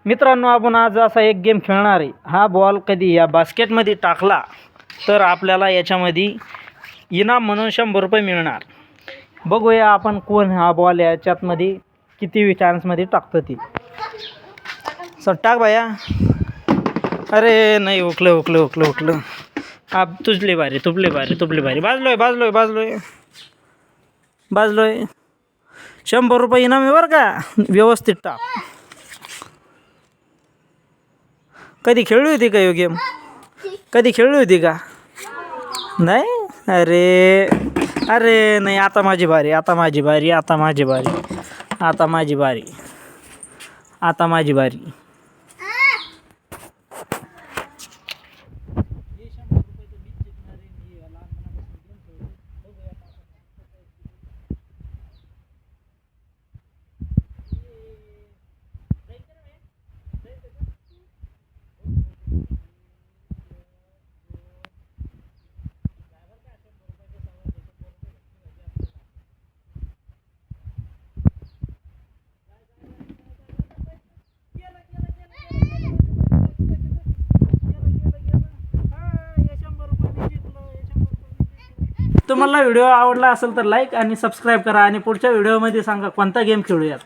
मित्रांनो, आपण आज असा एक गेम खेळणार आहे. हा बॉल कधी या बास्केटमध्ये टाकला तर आपल्याला याच्यामध्ये इनाम म्हणून 100 रुपये मिळणार. बघूया आपण कोण हा बॉल याच्यातमध्ये किती चान्समध्ये टाकतं ती. सर टाक बाया. अरे नाही, उकलं. हा तुझले भारी, तुपले भारी. बाजलोय. 100 रुपये इनाम आहे बरं का. व्यवस्थित टाक. कधी खेळली होती का ही गेम? कधी खेळली होती का? नाही. अरे नाही. आता माझी बारी. तुम्हाला व्हिडिओ आवडला असेल तर लाईक आणि सबस्क्राईब करा आणि पुढच्या व्हिडिओमध्ये सांगा कोणता गेम खेळूयात.